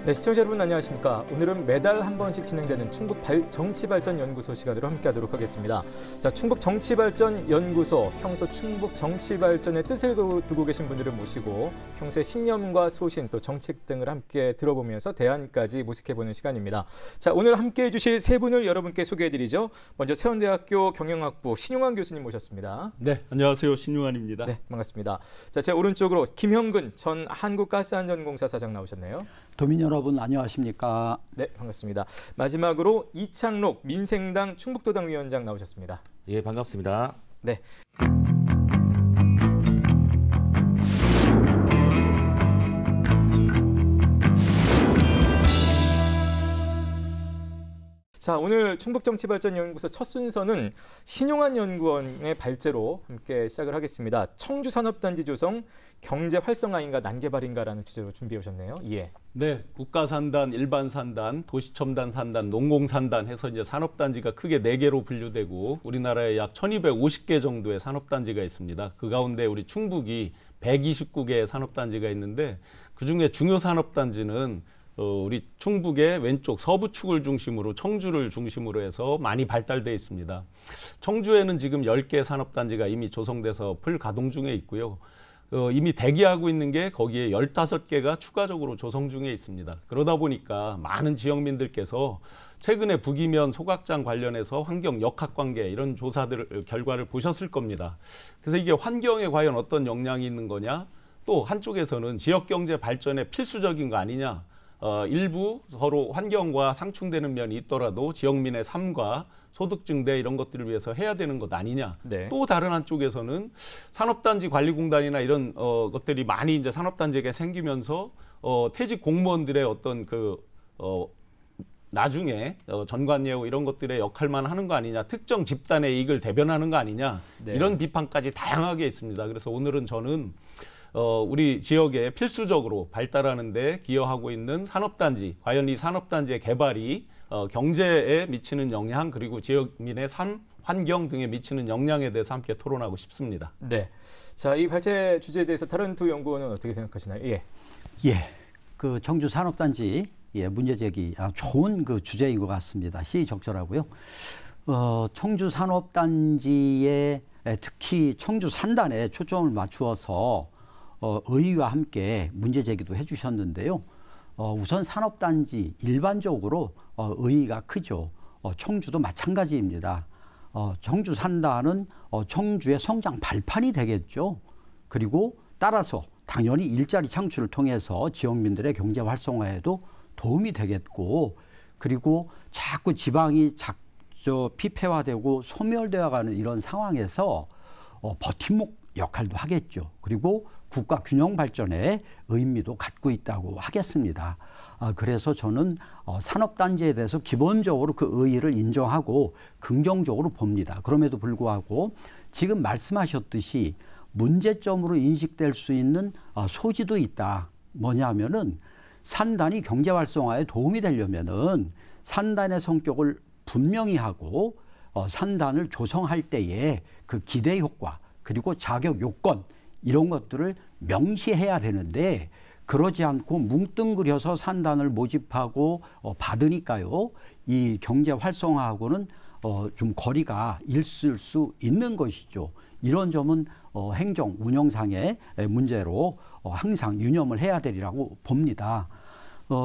네, 시청자 여러분 안녕하십니까. 오늘은 매달 한 번씩 진행되는 충북 정치발전연구소 시간으로 함께하도록 하겠습니다. 자, 충북 정치발전연구소, 평소 충북 정치발전의 뜻을 두고 계신 분들을 모시고 평소의 신념과 소신, 또 정책 등을 함께 들어보면서 대안까지 모색해보는 시간입니다. 자, 오늘 함께해 주실 세 분을 여러분께 소개해드리죠. 먼저 세원대학교 경영학부 신용환 교수님 모셨습니다. 네, 안녕하세요. 신용환입니다. 네, 반갑습니다. 자, 제 오른쪽으로 김형근 전 한국가스안전공사 사장 나오셨네요. 도민 여러분 안녕하십니까? 네, 반갑습니다. 마지막으로 이창록 민생당 충북도당 위원장 나오셨습니다. 예, 반갑습니다. 네. 자, 오늘 충북정치발전연구소 첫 순서는 신용환 연구원의 발제로 함께 시작을 하겠습니다. 청주산업단지 조성, 경제 활성화인가 난개발인가라는 주제로 준비해 오셨네요. 예. 네, 국가산단, 일반산단, 도시첨단 산단, 농공산단 해서 이제 산업단지가 크게 4개로 분류되고 우리나라에 약 1250개 정도의 산업단지가 있습니다. 그 가운데 우리 충북이 129개의 산업단지가 있는데 그중에 중요 산업단지는 우리 충북의 왼쪽 서부축을 중심으로 청주를 중심으로 해서 많이 발달돼 있습니다. 청주에는 지금 10개 산업단지가 이미 조성돼서 풀 가동 중에 있고요. 이미 대기하고 있는 게 거기에 15개가 추가적으로 조성 중에 있습니다. 그러다 보니까 많은 지역민들께서 최근에 부기면 소각장 관련해서 환경 역학관계 이런 조사들 결과를 보셨을 겁니다. 그래서 이게 환경에 과연 어떤 영향이 있는 거냐, 또 한쪽에서는 지역경제 발전에 필수적인 거 아니냐, 일부 서로 환경과 상충되는 면이 있더라도 지역민의 삶과 소득 증대 이런 것들을 위해서 해야 되는 것 아니냐. 네. 또 다른 한쪽에서는 산업단지 관리공단이나 이런 것들이 많이 이제 산업단지가 생기면서 퇴직 공무원들의 어떤 나중에 전관예우 이런 것들의 역할만 하는 거 아니냐, 특정 집단의 이익을 대변하는 거 아니냐, 네. 이런 비판까지 다양하게 있습니다. 그래서 오늘은 저는 우리 지역에 필수적으로 발달하는 데 기여하고 있는 산업단지, 과연 이 산업단지의 개발이 경제에 미치는 영향, 그리고 지역민의 삶, 환경 등에 미치는 영향에 대해서 함께 토론하고 싶습니다. 네. 자, 이 발제 주제에 대해서 다른 두 연구원은 어떻게 생각하시나요? 예. 예, 그 청주 산업단지 문제 제기 좋은 그 주제인 것 같습니다. 시의적절하고요. 청주 산업단지에 특히 청주 산단에 초점을 맞추어서 의의와 함께 문제 제기도 해주셨는데요. 우선 산업단지 일반적으로 의의가 크죠. 청주도 마찬가지입니다. 청주 산단은 청주의 성장 발판이 되겠죠. 그리고 따라서 당연히 일자리 창출을 통해서 지역민들의 경제 활성화에도 도움이 되겠고, 그리고 자꾸 지방이 피폐화되고 소멸되어가는 이런 상황에서 버팀목 역할도 하겠죠. 그리고 국가 균형 발전의 의미도 갖고 있다고 하겠습니다. 그래서 저는 산업단지에 대해서 기본적으로 그 의의를 인정하고 긍정적으로 봅니다. 그럼에도 불구하고 지금 말씀하셨듯이 문제점으로 인식될 수 있는 소지도 있다. 뭐냐면은 산단이 경제 활성화에 도움이 되려면은 산단의 성격을 분명히 하고 산단을 조성할 때에 그 기대 효과 그리고 자격 요건 이런 것들을 명시해야 되는데 그러지 않고 뭉뚱그려서 산단을 모집하고 받으니까요. 이 경제 활성화하고는 좀 거리가 있을 수 있는 것이죠. 이런 점은 행정 운영상의 문제로 항상 유념을 해야 되리라고 봅니다.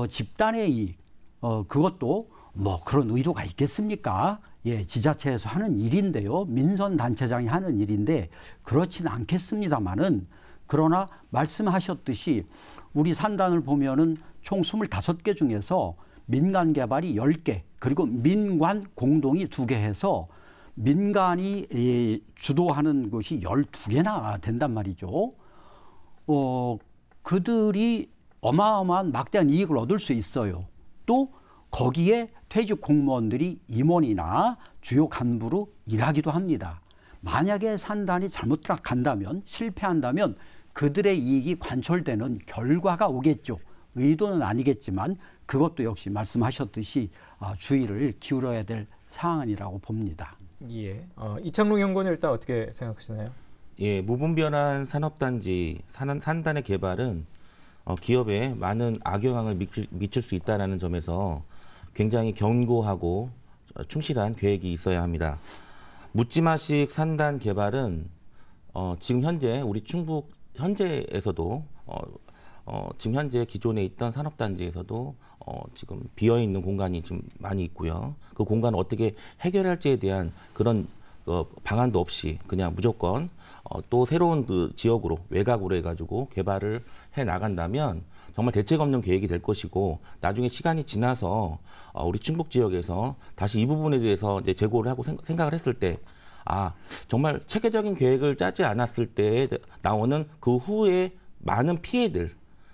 집단의 이익, 그것도 뭐 그런 의도가 있겠습니까? 예, 지자체에서 하는 일인데요. 민선단체장이 하는 일인데 그렇지는 않겠습니다만은, 그러나 말씀하셨듯이 우리 산단을 보면은 총 25개 중에서 민간 개발이 10개, 그리고 민관 공동이 2개 해서 민간이 주도하는 곳이 12개나 된단 말이죠. 그들이 어마어마한 막대한 이익을 얻을 수 있어요. 또 거기에 퇴직 공무원들이 임원이나 주요 간부로 일하기도 합니다. 만약에 산단이 잘못 간다면, 실패한다면 그들의 이익이 관철되는 결과가 오겠죠. 의도는 아니겠지만 그것도 역시 말씀하셨듯이 주의를 기울여야 될 사안이라고 봅니다. 예. 이창록 연구원은 일단 어떻게 생각하시나요? 예, 무분별한 산업단지, 산단의 개발은 기업에 많은 악영향을 미칠 수 있다는 점에서 굉장히 견고하고 충실한 계획이 있어야 합니다. 묻지마식 산단 개발은 지금 현재 우리 충북 현재에서도 지금 현재 기존에 있던 산업단지에서도 지금 비어있는 공간이 지금 많이 있고요. 그 공간을 어떻게 해결할지에 대한 그런 방안도 없이 그냥 무조건 또 새로운 그 지역으로 외곽으로 해가지고 개발을 해 나간다면 정말 대책 없는 계획이 될 것이고 나중에 시간이 지나서 우리 충북 지역에서 다시 이 부분에 대해서 이제 재고를 하고 생각을 했을 때 정말 체계적인 계획을 짜지 않았을 때 나오는 그 후에 많은 피해들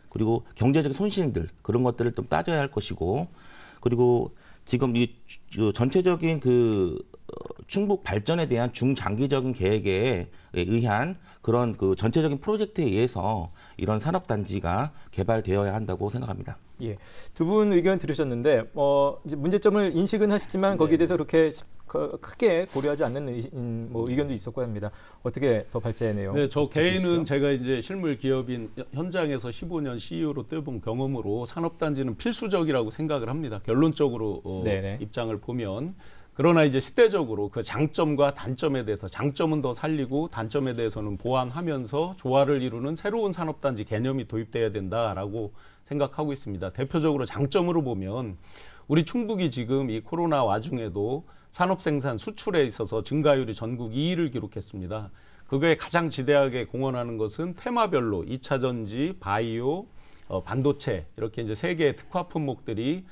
그리고 경제적 손실들 그런 것들을 좀 따져야 할 것이고 그리고 지금 이 전체적인 그 충북 발전에 대한 중장기적인 계획에 의한 그런 그 전체적인 프로젝트에 의해서 이런 산업단지가 개발되어야 한다고 생각합니다. 예, 두 분 의견 들으셨는데 이제 문제점을 인식은 하시지만 거기에 대해서 그렇게 크게 고려하지 않는 의견도 있었고 합니다. 어떻게 더 발제의 내용? 네, 저 개인은 제가 이제 실물 기업인 현장에서 15년 CEO로 뛰어본 경험으로 산업단지는 필수적이라고 생각을 합니다. 결론적으로 입장을 보면. 그러나 이제 시대적으로 그 장점과 단점에 대해서 장점은 더 살리고 단점에 대해서는 보완하면서 조화를 이루는 새로운 산업단지 개념이 도입돼야 된다라고 생각하고 있습니다. 대표적으로 장점으로 보면 우리 충북이 지금 이 코로나 와중에도 산업 생산 수출에 있어서 증가율이 전국 2위를 기록했습니다. 그거에 가장 지대하게 공헌하는 것은 테마별로 2차 전지, 바이오, 반도체 이렇게 이제 세 개의 특화 품목들이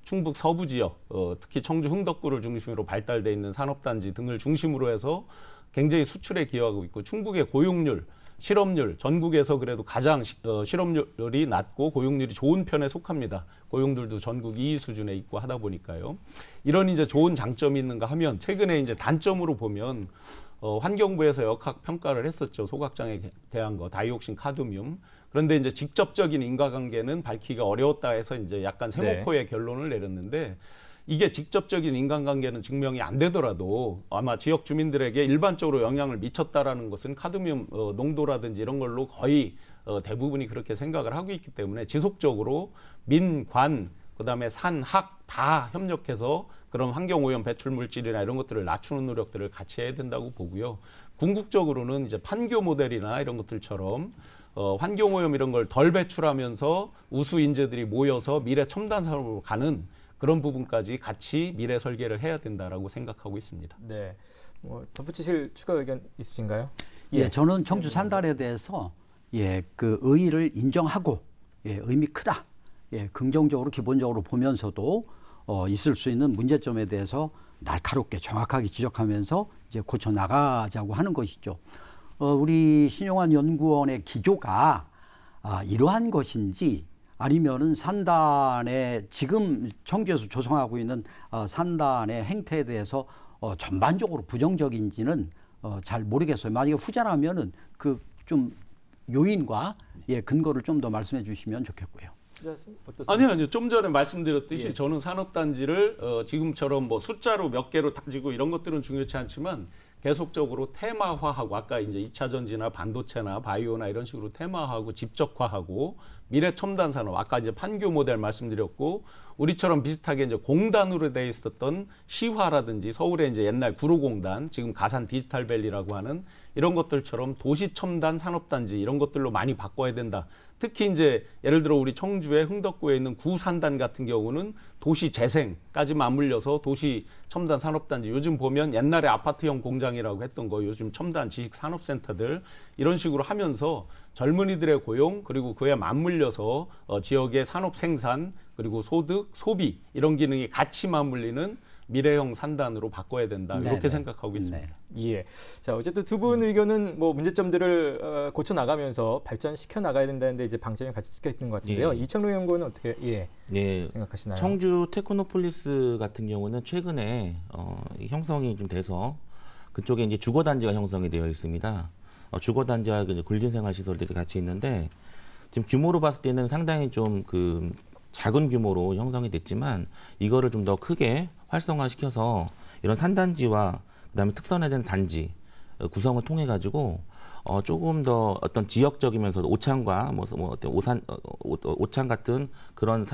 충북 서부 지역, 특히 청주 흥덕구를 중심으로 발달돼 있는 산업단지 등을 중심으로 해서 굉장히 수출에 기여하고 있고 충북의 고용률, 실업률 전국에서 그래도 가장 실업률이 낮고 고용률이 좋은 편에 속합니다. 고용들도 전국 2위 수준에 있고 하다 보니까요. 이런 이제 좋은 장점이 있는가 하면 최근에 이제 단점으로 보면 환경부에서 역학 평가를 했었죠. 소각장에 대한 거, 다이옥신, 카드뮴. 그런데 이제 직접적인 인과관계는 밝히기가 어려웠다 해서 이제 약간 세모포의 결론을 내렸는데 이게 직접적인 인간관계는 증명이 안 되더라도 아마 지역 주민들에게 일반적으로 영향을 미쳤다라는 것은 카드뮴 농도라든지 이런 걸로 거의 대부분이 그렇게 생각을 하고 있기 때문에 지속적으로 민, 관, 그다음에 산, 학 다 협력해서 그런 환경오염 배출 물질이나 이런 것들을 낮추는 노력들을 같이 해야 된다고 보고요. 궁극적으로는 이제 판교 모델이나 이런 것들처럼 환경오염 이런 걸 덜 배출하면서 우수 인재들이 모여서 미래 첨단 산업으로 가는 그런 부분까지 같이 미래 설계를 해야 된다라고 생각하고 있습니다. 네, 덧붙이실 추가 의견 있으신가요? 예, 저는 청주 산단에 대해서 그 의의를 인정하고 의미 크다. 긍정적으로 기본적으로 보면서도 있을 수 있는 문제점에 대해서 날카롭게 정확하게 지적하면서 이제 고쳐 나가자고 하는 것이죠. 우리 신용환 연구원의 기조가 이러한 것인지 아니면은 산단의 지금 청주에서 조성하고 있는 산단의 행태에 대해서 전반적으로 부정적인지는 잘 모르겠어요. 만약에 후자라면은 그 좀 요인과 근거를 좀 더 말씀해 주시면 좋겠고요. 아니요. 좀 전에 말씀드렸듯이 저는 산업단지를 지금처럼 뭐 숫자로 몇 개로 다지고 이런 것들은 중요치 않지만 계속적으로 테마화하고 아까 이제 2차 전지나 반도체나 바이오나 이런 식으로 테마화하고 집적화하고 미래 첨단 산업 아까 이제 판교 모델 말씀드렸고 우리처럼 비슷하게 이제 공단으로 돼 있었던 시화라든지 서울의 이제 옛날 구로공단 지금 가산 디지털밸리라고 하는 이런 것들처럼 도시 첨단 산업단지 이런 것들로 많이 바꿔야 된다. 특히 이제 예를 들어 우리 청주의 흥덕구에 있는 구산단 같은 경우는 도시 재생까지 맞물려서 도시 첨단 산업단지 요즘 보면 옛날에 아파트형 공장이라고 했던 거 요즘 첨단 지식 산업센터들 이런 식으로 하면서 젊은이들의 고용 그리고 그에 맞물려서 지역의 산업 생산 그리고 소득, 소비 이런 기능이 같이 맞물리는 미래형 산단으로 바꿔야 된다 이렇게 생각하고 있습니다. 예. 자 어쨌든 두 분 의견은 뭐 문제점들을 고쳐 나가면서 발전시켜 나가야 된다는데 이제 방점이 같이 찍혀 있는 것 같은데요. 이창록 연구원은 어떻게 생각하시나요? 청주 테크노폴리스 같은 경우는 최근에 형성이 좀 돼서 그쪽에 이제 주거 단지가 형성이 되어 있습니다. 주거 단지와 근린생활 시설들이 같이 있는데 지금 규모로 봤을 때는 상당히 좀 그 작은 규모로 형성이 됐지만 이거를 좀 더 크게 활성화시켜서 이런 산단지와 그다음에 특선화된 단지 구성을 통해 가지고 조금 더 어떤 지역적이면서도 오창과 어떤 오창 같은 그런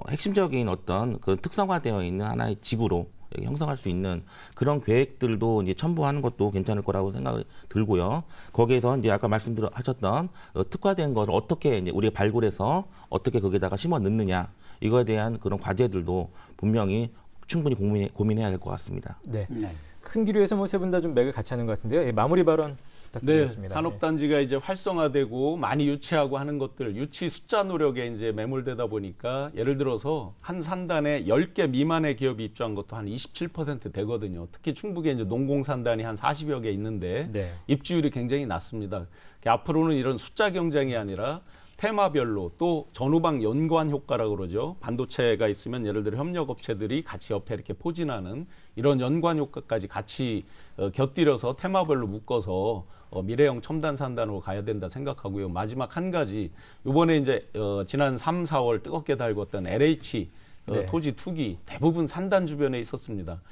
핵심적인 어떤 그 특성화되어 있는 하나의 지구로 형성할 수 있는 그런 계획들도 이제 첨부하는 것도 괜찮을 거라고 생각이 들고요. 거기에서 이제 아까 말씀하셨던 특화된 것을 어떻게 이제 우리가 발굴해서 어떻게 거기다가 심어 넣느냐 이거에 대한 그런 과제들도 분명히 충분히 고민해야 될 것 같습니다. 네. 네. 큰 기류에서 세 분 다 좀 맥을 같이 하는 것 같은데요. 예, 마무리 발언 부탁드리겠습니다. 네, 산업단지가 이제 활성화되고 많이 유치하고 하는 것들, 유치 숫자 노력에 이제 매몰되다 보니까 예를 들어서 한 산단에 10개 미만의 기업이 입주한 것도 한 27% 되거든요. 특히 충북에 이제 농공산단이 한 40여 개 있는데 네. 입주율이 굉장히 낮습니다. 앞으로는 이런 숫자 경쟁이 아니라 테마별로 또 전후방 연관 효과라고 그러죠. 반도체가 있으면 예를 들어 협력업체들이 같이 옆에 이렇게 포진하는 이런 연관 효과까지 같이 곁들여서 테마별로 묶어서 미래형 첨단 산단으로 가야 된다 생각하고요. 마지막 한 가지, 이번에 이제 지난 3, 4월 뜨겁게 달궜던 LH 네. 토지 투기 대부분 산단 주변에 있었습니다.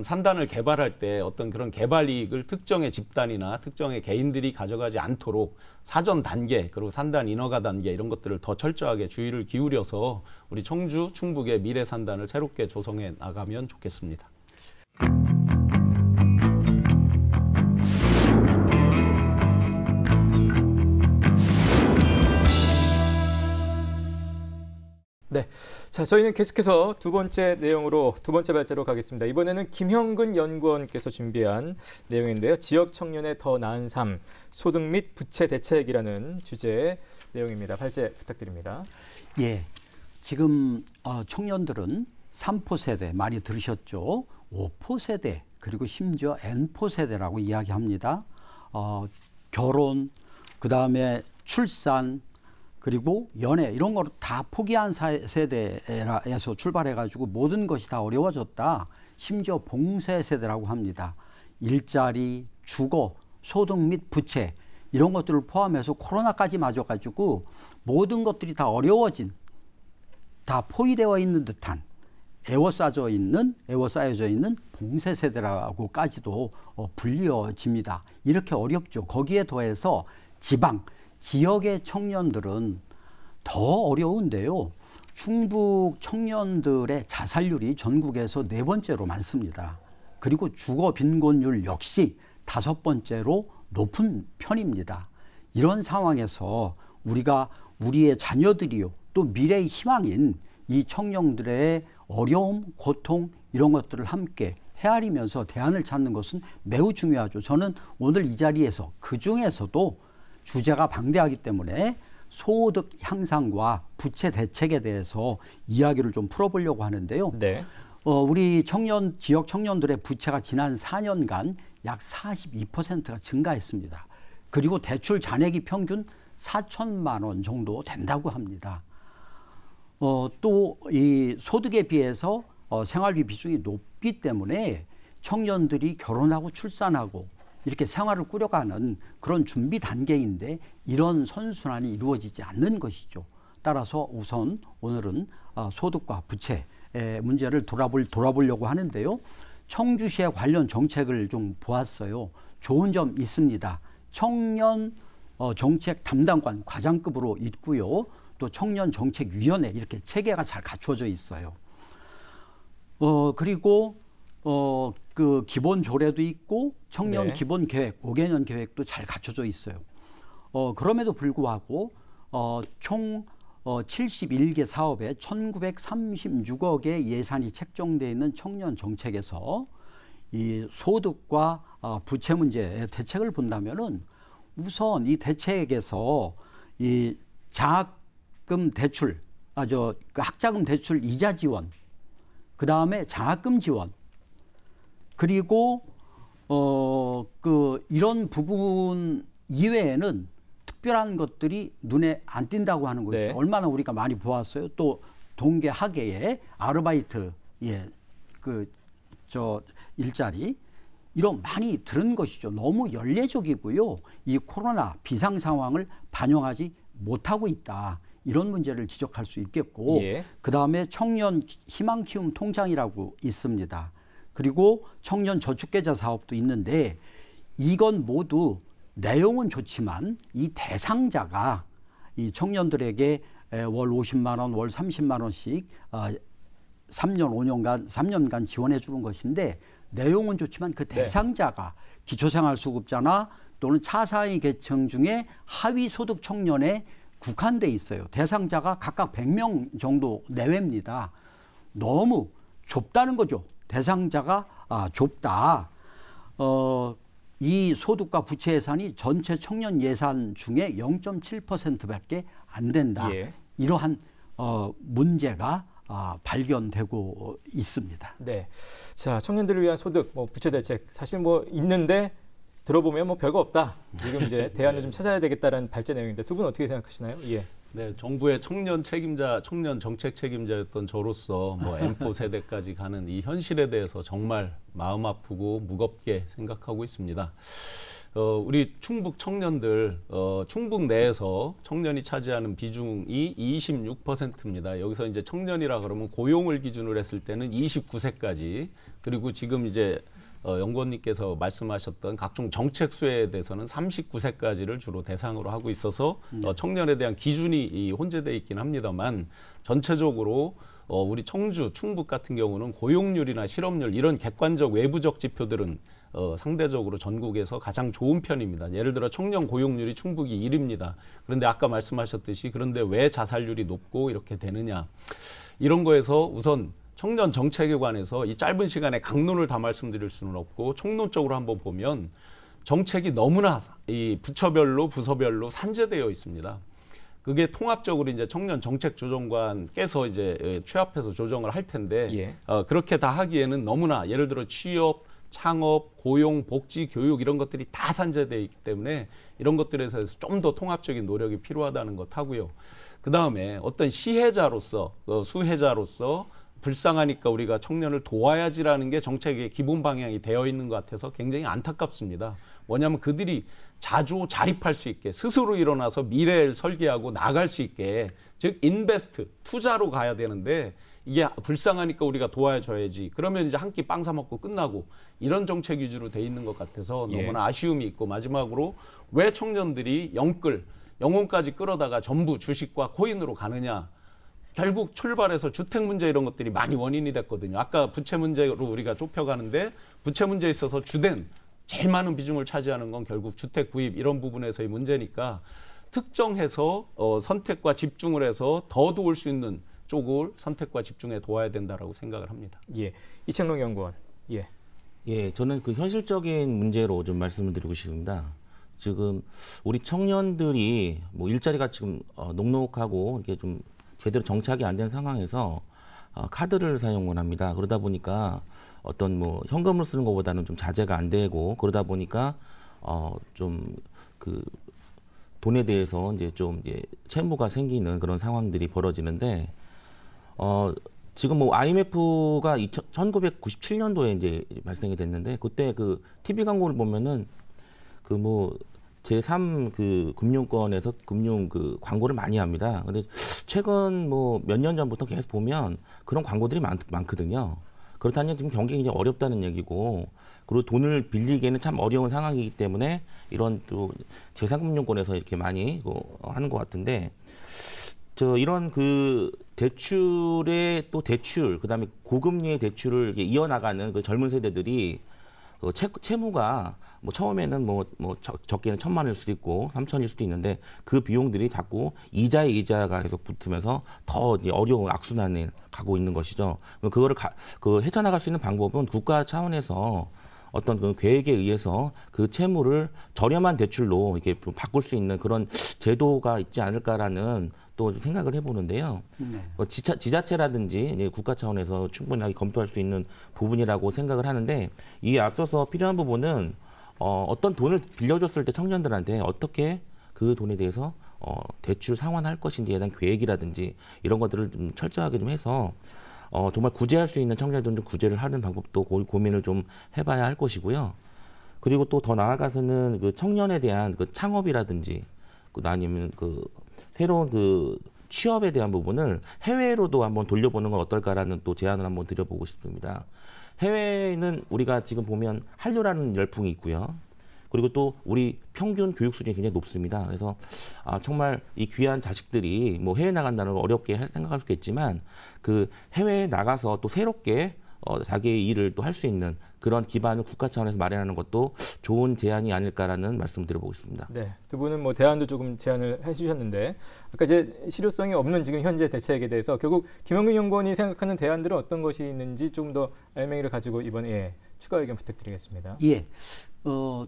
산단을 개발할 때 어떤 그런 개발 이익을 특정의 집단이나 특정의 개인들이 가져가지 않도록 사전 단계 그리고 산단 인허가 단계 이런 것들을 더 철저하게 주의를 기울여서 우리 청주, 충북의 미래 산단을 새롭게 조성해 나가면 좋겠습니다. 네, 자 저희는 계속해서 두 번째 내용으로 두 번째 발제로 가겠습니다. 이번에는 김형근 연구원께서 준비한 내용인데요. 지역 청년의 더 나은 삶, 소득 및 부채 대책이라는 주제의 내용입니다. 발제 부탁드립니다. 예, 지금 청년들은 3포 세대 많이 들으셨죠? 5포 세대 그리고 심지어 N포 세대라고 이야기합니다. 결혼, 그 다음에 출산, 그리고 연애 이런 걸 다 포기한 세대에서 출발해가지고 모든 것이 다 어려워졌다. 심지어 봉쇄 세대라고 합니다. 일자리, 주거, 소득 및 부채 이런 것들을 포함해서 코로나까지 맞아가지고 모든 것들이 다 어려워진, 다 포위되어 있는 듯한 에워싸여져 있는 봉쇄 세대라고까지도 불리어집니다. 이렇게 어렵죠. 거기에 더해서 지역의 청년들은 더 어려운데요. 충북 청년들의 자살률이 전국에서 4번째로 많습니다. 그리고 주거 빈곤율 역시 5번째로 높은 편입니다. 이런 상황에서 우리가 우리의 자녀들이요, 또 미래의 희망인 이 청년들의 어려움, 고통 이런 것들을 함께 헤아리면서 대안을 찾는 것은 매우 중요하죠. 저는 오늘 이 자리에서 그중에서도 주제가 방대하기 때문에 소득 향상과 부채 대책에 대해서 이야기를 좀 풀어보려고 하는데요. 네. 우리 지역 청년들의 부채가 지난 4년간 약 42%가 증가했습니다. 그리고 대출 잔액이 평균 4천만 원 정도 된다고 합니다. 또 이 소득에 비해서 생활비 비중이 높기 때문에 청년들이 결혼하고 출산하고 이렇게 생활을 꾸려가는 그런 준비 단계인데 이런 선순환이 이루어지지 않는 것이죠. 따라서 우선 오늘은 소득과 부채의 문제를 돌아보려고 하는데요. 청주시의 관련 정책을 좀 보았어요. 좋은 점 있습니다. 청년 정책 담당관 과장급으로 있고요. 또 청년정책위원회 이렇게 체계가 잘 갖춰져 있어요. 그리고 그 기본 조례도 있고 청년 네. 기본 계획, 5개년 계획도 잘 갖춰져 있어요. 그럼에도 불구하고 총 71개 사업에 1936억의 예산이 책정되어 있는 청년 정책에서 이 소득과 부채 문제의 대책을 본다면은 우선 이 대책에서 이 장학금 대출, 그 학자금 대출 이자 지원, 그 다음에 장학금 지원, 그리고 이런 부분 이외에는 특별한 것들이 눈에 안 띈다고 하는 것이죠. 네. 얼마나 우리가 많이 보았어요. 또 동계 학예의 아르바이트, 일자리 이런 많이 들은 것이죠. 너무 연례적이고요. 이 코로나 비상 상황을 반영하지 못하고 있다. 이런 문제를 지적할 수 있겠고, 예. 그 다음에 청년 희망 키움 통장이라고 있습니다. 그리고 청년 저축계좌 사업도 있는데 이건 모두 내용은 좋지만 이 대상자가 이 청년들에게 월 50만 원, 월 30만 원씩 3년간 지원해 주는 것인데 내용은 좋지만 그 대상자가 기초생활수급자나 또는 차상위 계층 중에 하위 소득 청년에 국한돼 있어요. 대상자가 각각 100명 정도 내외입니다. 너무 좁다는 거죠. 대상자가 좁다. 이 소득과 부채 예산이 전체 청년 예산 중에 0.7%밖에 안 된다. 예. 이러한 문제가 발견되고 있습니다. 네. 자, 청년들을 위한 소득, 부채 대책 사실 있는데 들어보면 별거 없다. 지금 이제 대안을 좀 찾아야 되겠다라는 발제 내용인데 두 분 어떻게 생각하시나요? 예. 네, 정부의 청년 정책 책임자였던 저로서 M4 세대까지 가는 이 현실에 대해서 정말 마음 아프고 무겁게 생각하고 있습니다. 우리 충북 청년들, 충북 내에서 청년이 차지하는 비중이 26%입니다. 여기서 이제 청년이라 그러면 고용을 기준으로 했을 때는 29세까지, 그리고 지금 이제 연구원님께서 말씀하셨던 각종 정책 수혜에 대해서는 39세까지를 주로 대상으로 하고 있어서 청년에 대한 기준이 혼재되어 있긴 합니다만, 전체적으로 우리 청주, 충북 같은 경우는 고용률이나 실업률 이런 객관적 외부적 지표들은 상대적으로 전국에서 가장 좋은 편입니다. 예를 들어 청년 고용률이 충북이 1위입니다. 그런데 아까 말씀하셨듯이 그런데 왜 자살률이 높고 이렇게 되느냐. 이런 거에서 우선 청년 정책에 관해서 이 짧은 시간에 강론을 다 말씀드릴 수는 없고 총론적으로 한번 보면 정책이 너무나 이 부처별로 부서별로 산재되어 있습니다. 그게 통합적으로 이제 청년 정책 조정관께서 이제 취합해서 조정을 할 텐데 예. 그렇게 다 하기에는 너무나 예를 들어 취업, 창업, 고용, 복지, 교육 이런 것들이 다 산재되어 있기 때문에 이런 것들에 대해서 좀 더 통합적인 노력이 필요하다는 것 하고요. 그다음에 어떤 시혜자로서 수혜자로서 불쌍하니까 우리가 청년을 도와야지라는 게 정책의 기본 방향이 되어 있는 것 같아서 굉장히 안타깝습니다. 뭐냐면 그들이 자주 자립할 수 있게 스스로 일어나서 미래를 설계하고 나갈 수 있게, 즉 인베스트, 투자로 가야 되는데 이게 불쌍하니까 우리가 도와줘야지. 그러면 이제 한 끼 빵 사 먹고 끝나고 이런 정책 위주로 돼 있는 것 같아서 너무나 아쉬움이 있고, 마지막으로 왜 청년들이 영혼까지 끌어다가 전부 주식과 코인으로 가느냐. 결국 출발해서 주택 문제 이런 것들이 많이 원인이 됐거든요. 아까 부채 문제로 우리가 좁혀가는데 부채 문제에 있어서 주된 제일 많은 비중을 차지하는 건 결국 주택 구입 이런 부분에서의 문제니까 특정해서 선택과 집중을 해서 더 도울 수 있는 쪽을 선택과 집중해 도와야 된다라고 생각을 합니다. 예, 이창록 연구원. 예. 예, 저는 그 현실적인 문제로 좀 말씀을 드리고 싶습니다. 지금 우리 청년들이 일자리가 지금 녹록하고 이게 좀 제대로 정착이 안 된 상황에서 카드를 사용을 합니다. 그러다 보니까 어떤 현금으로 쓰는 것보다는 좀 자제가 안 되고, 그러다 보니까 좀 그 돈에 대해서 이제 채무가 생기는 그런 상황들이 벌어지는데, 지금 IMF가 1997년도에 이제 발생이 됐는데, 그때 그 TV 광고를 보면은 제3 금융권에서 금융 광고를 많이 합니다. 근데 최근 몇 년 전부터 계속 보면 그런 광고들이 많거든요. 그렇다면 지금 경기가 굉장히 어렵다는 얘기고, 그리고 돈을 빌리기에는 참 어려운 상황이기 때문에 이런 또 제3금융권에서 이렇게 많이 하는 것 같은데, 이런 대출의 또 대출, 그다음에 고금리의 대출을 이어나가는 그 젊은 세대들이 채무가 처음에는 적게는 1,000만 원일 수도 있고 3천일 수도 있는데, 그 비용들이 자꾸 이자에 이자가 계속 붙으면서 더 어려운 악순환을 가고 있는 것이죠. 그거를 헤쳐나갈 수 있는 방법은 국가 차원에서 어떤 그 계획에 의해서 그 채무를 저렴한 대출로 이렇게 바꿀 수 있는 그런 제도가 있지 않을까라는 또 생각을 해보는데요. 네. 지자체라든지 이제 국가 차원에서 충분하게 검토할 수 있는 부분이라고 생각을 하는데, 이에 앞서서 필요한 부분은 어떤 돈을 빌려줬을 때 청년들한테 어떻게 그 돈에 대해서 대출 상환할 것인지에 대한 계획이라든지 이런 것들을 좀 철저하게 좀 해서 정말 구제할 수 있는 청년들은 좀 구제를 하는 방법도 고민을 좀 해봐야 할 것이고요. 그리고 또 더 나아가서는 그 청년에 대한 그 창업이라든지 아니면 새로운 취업에 대한 부분을 해외로도 한번 돌려보는 건 어떨까라는 또 제안을 한번 드려보고 싶습니다. 해외는 우리가 지금 보면 한류라는 열풍이 있고요. 그리고 또 우리 평균 교육 수준이 굉장히 높습니다. 그래서 정말 이 귀한 자식들이 뭐 해외 나간다는 걸 어렵게 생각할 수 있겠지만 그 해외에 나가서 또 새롭게 자기의 일을 또 할 수 있는 그런 기반을 국가 차원에서 마련하는 것도 좋은 제안이 아닐까라는 말씀 드려보고 있습니다. 네, 두 분은 뭐 대안도 조금 제안을 해주셨는데 아까 이제 실효성이 없는 지금 현재 대책에 대해서 결국 김영균 연구원이 생각하는 대안들은 어떤 것이 있는지 좀 더 알맹이를 가지고 이번에 추가 의견 부탁드리겠습니다. 예,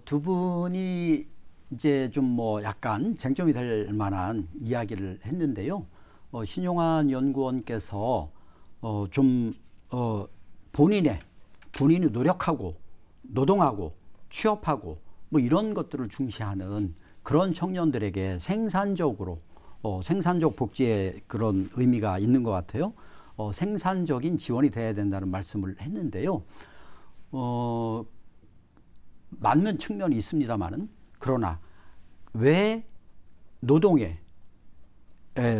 두 분이 이제 좀 뭐 약간 쟁점이 될 만한 이야기를 했는데요. 신용환 연구원께서 본인이 노력하고 노동하고 취업하고 뭐 이런 것들을 중시하는 그런 청년들에게 생산적 복지의 그런 의미가 있는 것 같아요. 생산적인 지원이 돼야 된다는 말씀을 했는데요. 맞는 측면이 있습니다만은 그러나 왜 노동에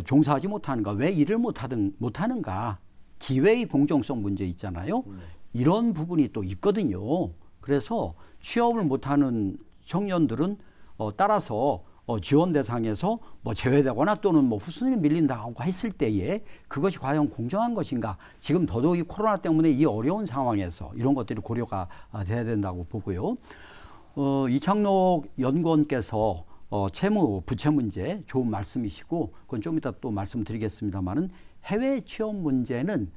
종사하지 못하는가, 왜 일을 못하는가, 기회의 공정성 문제 있잖아요. 이런 부분이 또 있거든요. 그래서 취업을 못하는 청년들은 따라서 지원 대상에서 뭐 제외되거나 또는 뭐 후순위에 밀린다고 했을 때에 그것이 과연 공정한 것인가? 지금 더더욱이 코로나 때문에 이 어려운 상황에서 이런 것들이 고려가 돼야 된다고 보고요. 이창록 연구원께서 채무, 부채 문제 좋은 말씀이시고 그건 좀 이따 또 말씀드리겠습니다만은 해외 취업 문제는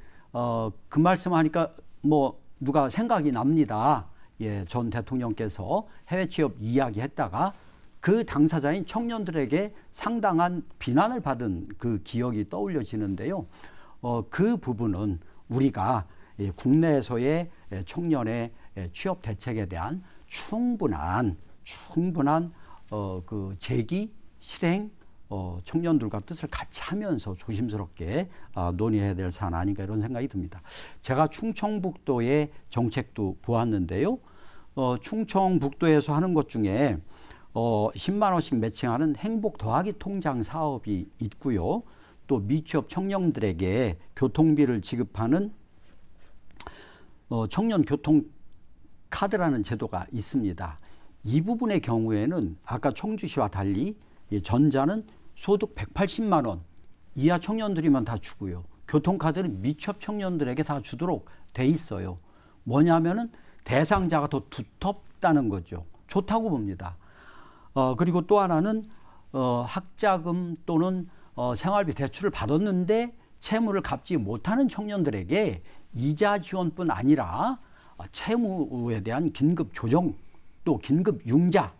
그 말씀하니까 뭐 누가 생각이 납니다. 예, 전 대통령께서 해외 취업 이야기했다가 그 당사자인 청년들에게 상당한 비난을 받은 그 기억이 떠올려지는데요. 그 부분은 우리가 국내에서의 청년의 취업 대책에 대한 충분한 그 제기, 실행, 청년들과 뜻을 같이 하면서 조심스럽게 논의해야 될 사안 아닌가 이런 생각이 듭니다. 제가 충청북도의 정책도 보았는데요. 충청북도에서 하는 것 중에 10만 원씩 매칭하는 행복 더하기 통장 사업이 있고요. 또 미취업 청년들에게 교통비를 지급하는 청년 교통 카드라는 제도가 있습니다. 이 부분의 경우에는 아까 청주시와 달리 전자는 소득 180만 원 이하 청년들이면 다 주고요. 교통카드는 미취업 청년들에게 다 주도록 돼 있어요. 뭐냐면은 대상자가 더 두텁다는 거죠. 좋다고 봅니다. 그리고 또 하나는 학자금 또는 생활비 대출을 받았는데 채무를 갚지 못하는 청년들에게 이자 지원뿐 아니라 채무에 대한 긴급 조정 또 긴급 융자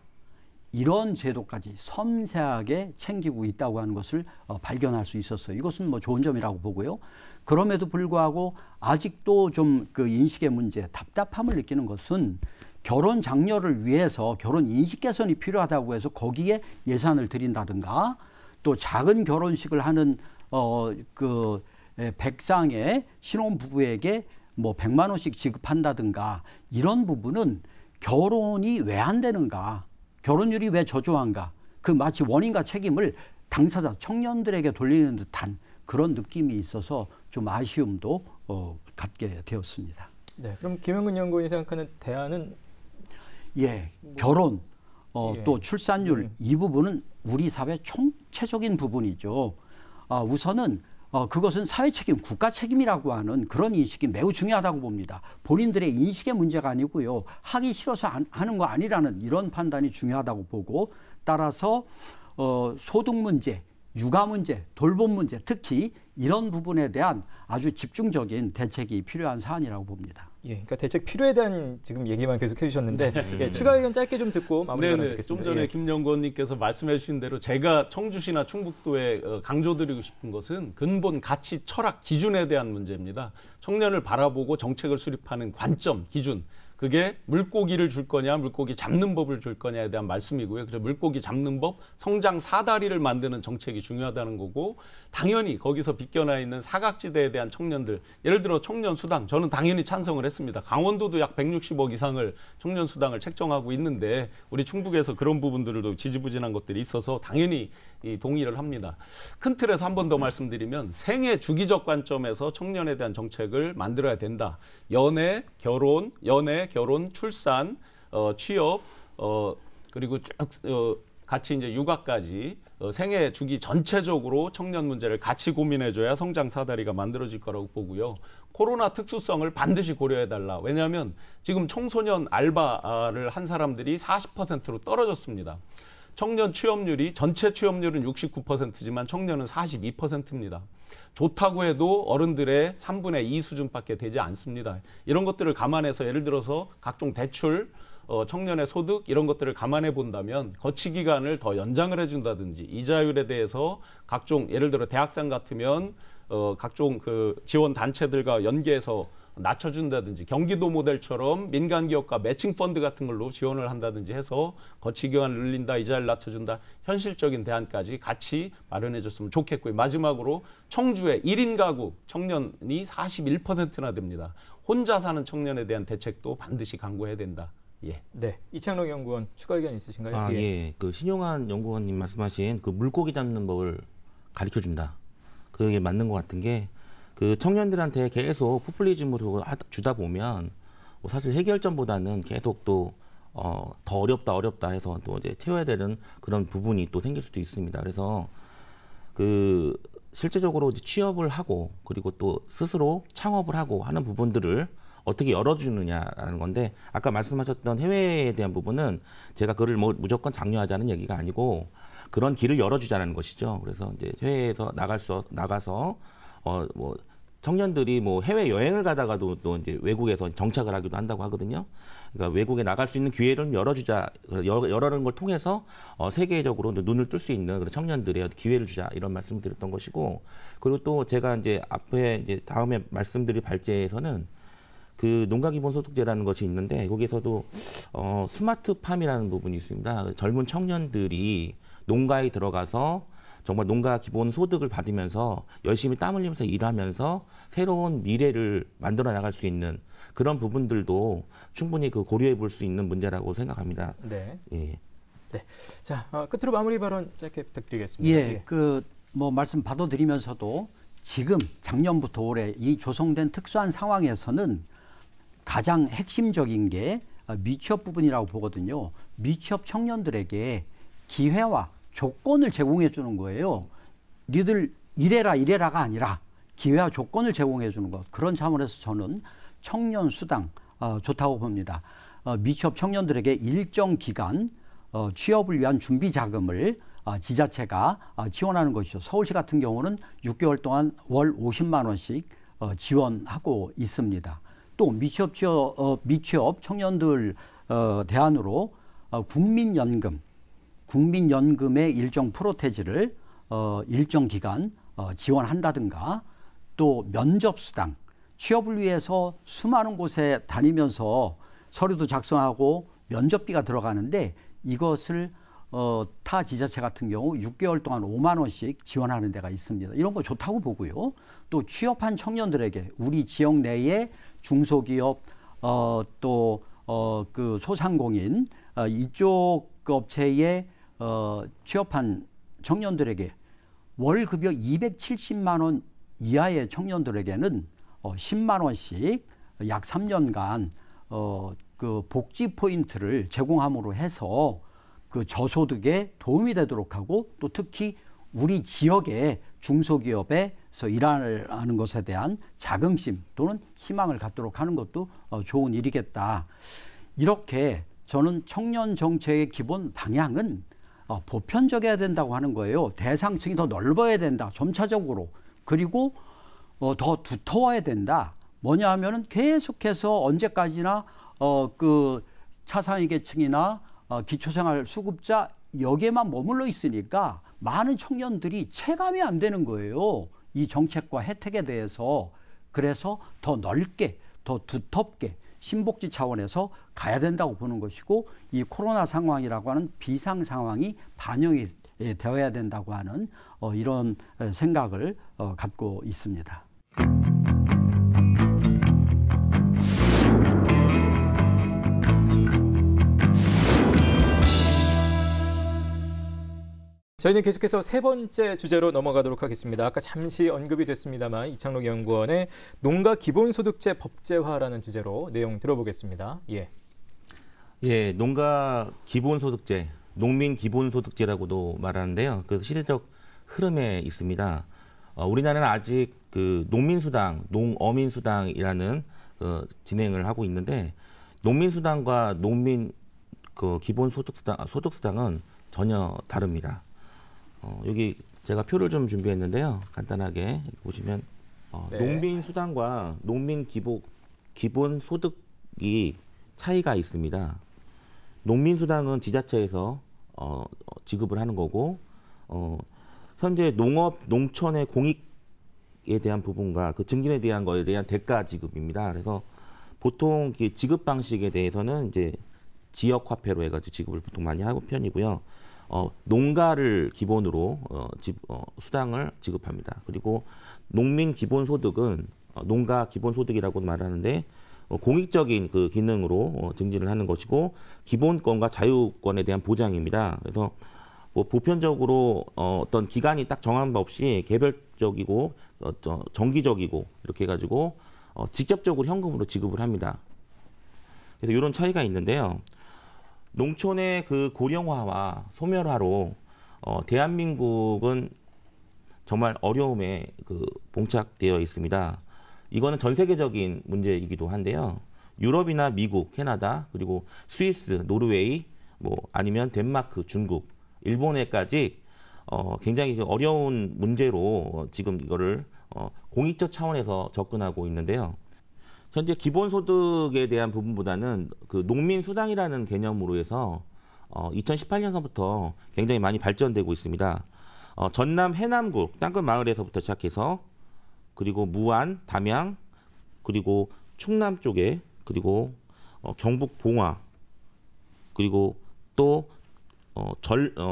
이런 제도까지 섬세하게 챙기고 있다고 하는 것을 발견할 수 있었어요. 이것은 뭐 좋은 점이라고 보고요. 그럼에도 불구하고 아직도 좀 그 인식의 문제, 답답함을 느끼는 것은 결혼 장려를 위해서 결혼 인식 개선이 필요하다고 해서 거기에 예산을 들인다든가 또 작은 결혼식을 하는 그 백상의 신혼부부에게 뭐 100만 원씩 지급한다든가 이런 부분은 결혼이 왜 안 되는가? 결혼율이 왜 저조한가? 그 마치 원인과 책임을 당사자 청년들에게 돌리는 듯한 그런 느낌이 있어서 좀 아쉬움도 갖게 되었습니다. 네, 그럼 김영균 연구원이 생각하는 대안은 결혼 또 출산율 이 부분은 우리 사회 총체적인 부분이죠. 우선은 그것은 사회 책임, 국가 책임이라고 하는 그런 인식이 매우 중요하다고 봅니다. 본인들의 인식의 문제가 아니고요. 하기 싫어서 하는 거 아니라는 이런 판단이 중요하다고 보고 따라서 소득 문제, 육아 문제, 돌봄 문제 특히 이런 부분에 대한 아주 집중적인 대책이 필요한 사안이라고 봅니다. 그러니까 대책 필요에 대한 지금 얘기만 계속 해주셨는데 추가 의견 짧게 좀 듣고 마무리하도록 하겠습니다. 좀 전에 김 연구원님께서 말씀해 주신 대로 제가 청주시나 충북도에 강조드리고 싶은 것은 근본 가치, 철학, 기준에 대한 문제입니다. 청년을 바라보고 정책을 수립하는 관점, 기준. 그게 물고기를 줄 거냐, 물고기 잡는 법을 줄 거냐에 대한 말씀이고요. 그래서 물고기 잡는 법, 성장 사다리를 만드는 정책이 중요하다는 거고 당연히 거기서 비껴나 있는 사각지대에 대한 청년들, 예를 들어 청년 수당, 저는 당연히 찬성을 했습니다. 강원도도 약 160억 이상을 청년 수당을 책정하고 있는데 우리 충북에서 그런 부분들도 지지부진한 것들이 있어서 당연히 동의를 합니다. 큰 틀에서 한 번 더 말씀드리면 생애 주기적 관점에서 청년에 대한 정책을 만들어야 된다. 연애, 결혼, 출산, 취업, 그리고 쭉 같이 이제 육아까지 생애 주기 전체적으로 청년 문제를 같이 고민해줘야 성장 사다리가 만들어질 거라고 보고요. 코로나 특수성을 반드시 고려해달라. 왜냐하면 지금 청소년 알바를 한 사람들이 40%로 떨어졌습니다. 청년 취업률이 전체 취업률은 69%지만 청년은 42%입니다. 좋다고 해도 어른들의 3분의 2 수준밖에 되지 않습니다. 이런 것들을 감안해서 예를 들어서 각종 대출, 청년의 소득 이런 것들을 감안해 본다면 거치 기간을 더 연장을 해준다든지 이자율에 대해서 각종 예를 들어 대학생 같으면 각종 그 지원 단체들과 연계해서 낮춰준다든지 경기도 모델처럼 민간 기업과 매칭 펀드 같은 걸로 지원을 한다든지 해서 거치 기간을 늘린다, 이자를 낮춰준다, 현실적인 대안까지 같이 마련해줬으면 좋겠고요. 마지막으로 청주의 1인 가구 청년이 41%나 됩니다. 혼자 사는 청년에 대한 대책도 반드시 강구해야 된다. 예. 네, 이창록 연구원 추가 의견 있으신가요? 예. 그 신용환 연구원님 말씀하신 그 물고기 잡는 법을 가르쳐 준다. 그게 맞는 것 같은 게 그 청년들한테 계속 포퓰리즘으로 주다 보면 뭐 사실 해결점보다는 계속 또 더 어렵다 해서 또 이제 채워야 되는 그런 부분이 또 생길 수도 있습니다. 그래서 그 실제적으로 이제 취업을 하고 그리고 또 스스로 창업을 하고 하는 부분들을 어떻게 열어주느냐라는 건데 아까 말씀하셨던 해외에 대한 부분은 제가 그걸 뭐 무조건 장려하자는 얘기가 아니고 그런 길을 열어주자는 것이죠. 그래서 이제 해외에서 나가서 뭐 청년들이 뭐 해외 여행을 가다가도 또 이제 외국에서 정착을 하기도 한다고 하거든요. 그러니까 외국에 나갈 수 있는 기회를 열어주자, 열어는 걸 통해서 세계적으로 눈을 뜰 수 있는 그런 청년들의 기회를 주자 이런 말씀을 드렸던 것이고 그리고 또 제가 이제 앞에 이제 다음에 말씀드릴 발제에서는 그 농가기본소득제라는 것이 있는데 거기에서도 스마트팜이라는 부분이 있습니다. 젊은 청년들이 농가에 들어가서 정말 농가 기본 소득을 받으면서 열심히 땀 흘리면서 일하면서 새로운 미래를 만들어 나갈 수 있는 그런 부분들도 충분히 그 고려해 볼 수 있는 문제라고 생각합니다. 네. 예. 네. 자, 끝으로 마무리 발언 짧게 부탁드리겠습니다. 예. 그 뭐 말씀 받아드리면서도 지금 작년부터 올해 이 조성된 특수한 상황에서는 가장 핵심적인 게 미취업 부분이라고 보거든요. 미취업 청년들에게 기회와 조건을 제공해 주는 거예요. 니들 이래라가 아니라 기회와 조건을 제공해 주는 것. 그런 차원에서 저는 청년 수당 좋다고 봅니다. 미취업 청년들에게 일정 기간 취업을 위한 준비 자금을 지자체가 지원하는 것이죠. 서울시 같은 경우는 6개월 동안 월 50만 원씩 지원하고 있습니다. 또 미취업 청년들 대안으로 국민연금의 일정 프로테지를 일정 기간 지원한다든가 또 면접수당, 취업을 위해서 수많은 곳에 다니면서 서류도 작성하고 면접비가 들어가는데 이것을 타 지자체 같은 경우 6개월 동안 5만 원씩 지원하는 데가 있습니다. 이런 거 좋다고 보고요. 또 취업한 청년들에게 우리 지역 내에 중소기업 또 그 소상공인 이쪽 업체에 취업한 청년들에게 월급여 270만 원 이하의 청년들에게는 10만 원씩 약 3년간 그 복지 포인트를 제공함으로 해서 그 저소득에 도움이 되도록 하고 또 특히 우리 지역의 중소기업에서 일하는 것에 대한 자긍심 또는 희망을 갖도록 하는 것도 좋은 일이겠다. 이렇게 저는 청년 정책의 기본 방향은 보편적이어야 된다고 하는 거예요. 대상층이 더 넓어야 된다. 점차적으로. 그리고 더 두터워야 된다. 뭐냐 하면은 계속해서 언제까지나 그 차상위 계층이나 기초생활 수급자 여기에만 머물러 있으니까 많은 청년들이 체감이 안 되는 거예요. 이 정책과 혜택에 대해서. 그래서 더 넓게, 더 두텁게 신복지 차원에서 가야 된다고 보는 것이고 이 코로나 상황이라고 하는 비상 상황이 반영이 되어야 된다고 하는 이런 생각을 갖고 있습니다. 저희는 계속해서 세 번째 주제로 넘어가도록 하겠습니다. 아까 잠시 언급이 됐습니다만 이창록 연구원의 농가 기본소득제 법제화라는 주제로 내용 들어보겠습니다. 예. 예, 농가 기본소득제, 농민 기본소득제라고도 말하는데요. 그 시대적 흐름에 있습니다. 우리나라는 아직 그 농민수당, 농어민수당이라는 진행을 하고 있는데 농민수당과 농민 그 소득수당은 전혀 다릅니다. 여기 제가 표를 좀 준비했는데요. 간단하게 보시면 네. 농민수당과 농민 기본소득이 차이가 있습니다. 농민수당은 지자체에서 지급을 하는 거고 현재 농촌의 공익에 대한 부분과 그 증진에 대한 거에 대한 대가 지급입니다. 그래서 보통 지급 방식에 대해서는 이제 지역 화폐로 해가지고 지급을 보통 많이 하고 편이고요. 농가를 기본으로 수당을 지급합니다. 그리고 농민 기본소득은 농가 기본소득이라고 말하는데 공익적인 그 기능으로 증진을 하는 것이고 기본권과 자유권에 대한 보장입니다. 그래서 뭐 보편적으로 어떤 기간이 딱 정한 바 없이 개별적이고 정기적이고 이렇게 해가지고 직접적으로 현금으로 지급을 합니다. 그래서 이런 차이가 있는데요. 농촌의 그 고령화와 소멸화로 대한민국은 정말 어려움에 그 봉착되어 있습니다. 이거는 전 세계적인 문제이기도 한데요. 유럽이나 미국, 캐나다, 그리고 스위스, 노르웨이, 뭐 아니면 덴마크, 중국, 일본에까지 굉장히 어려운 문제로 지금 이거를 공익적 차원에서 접근하고 있는데요. 현재 기본소득에 대한 부분보다는 그 농민수당이라는 개념으로 해서 2018년서부터 굉장히 많이 발전되고 있습니다. 전남 해남구 땅끝 마을에서부터 시작해서 그리고 무안, 담양, 그리고 충남 쪽에 그리고 경북 봉화 그리고 또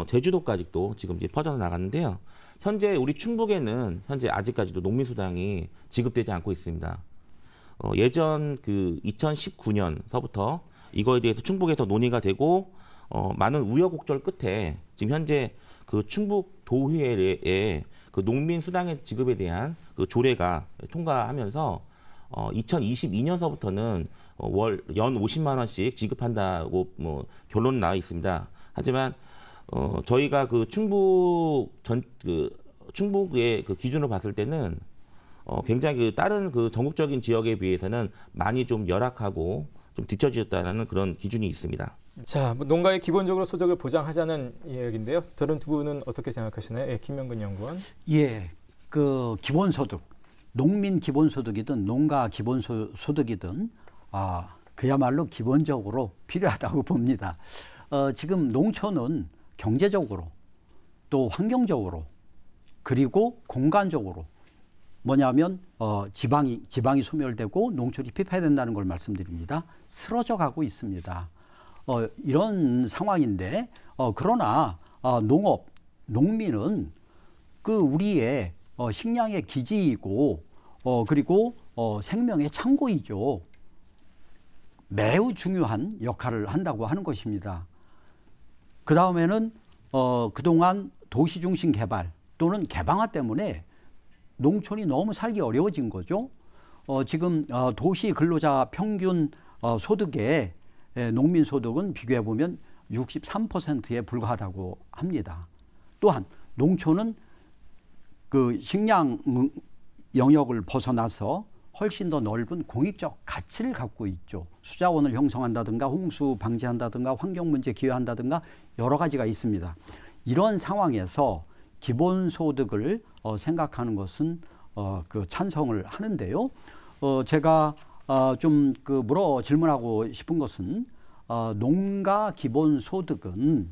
제주도까지 또 지금 이제 퍼져 나갔는데요. 현재 우리 충북에는 현재 아직까지도 농민수당이 지급되지 않고 있습니다. 예전 그 2019년서부터 이거에 대해서 충북에서 논의가 되고 많은 우여곡절 끝에 지금 현재 그 충북 도의회에 그 농민 수당의 지급에 대한 그 조례가 통과하면서 2022년서부터는 연 50만 원씩 지급한다고 뭐 결론 나와 있습니다. 하지만 저희가 그 충북의 그 기준으로 봤을 때는 굉장히 그 다른 그 전국적인 지역에 비해서는 많이 좀 열악하고 좀 뒤처졌다는 그런 기준이 있습니다. 자, 농가에 기본적으로 소득을 보장하자는 이야기인데요. 다른 두 분은 어떻게 생각하시나요? 예, 김명근 연구원. 예, 그 기본소득, 농민 기본소득이든 농가 기본소득이든 그야말로 기본적으로 필요하다고 봅니다. 지금 농촌은 경제적으로 또 환경적으로 그리고 공간적으로 뭐냐면 지방이 소멸되고 농촌이 피폐된다는 걸 말씀드립니다. 쓰러져 가고 있습니다. 이런 상황인데 그러나 농민은 그 우리의 식량의 기지이고 그리고 생명의 창고이죠. 매우 중요한 역할을 한다고 하는 것입니다. 그 다음에는 그동안 도시 중심 개발 또는 개방화 때문에 농촌이 너무 살기 어려워진 거죠. 지금 도시 근로자 평균 소득의 농민 소득은 비교해 보면 63%에 불과하다고 합니다. 또한 농촌은 그 식량 영역을 벗어나서 훨씬 더 넓은 공익적 가치를 갖고 있죠. 수자원을 형성한다든가 홍수 방지한다든가 환경 문제 기여한다든가 여러 가지가 있습니다. 이런 상황에서 기본소득을 생각하는 것은 그 찬성을 하는데요. 제가 좀 그 질문하고 싶은 것은 농가 기본소득은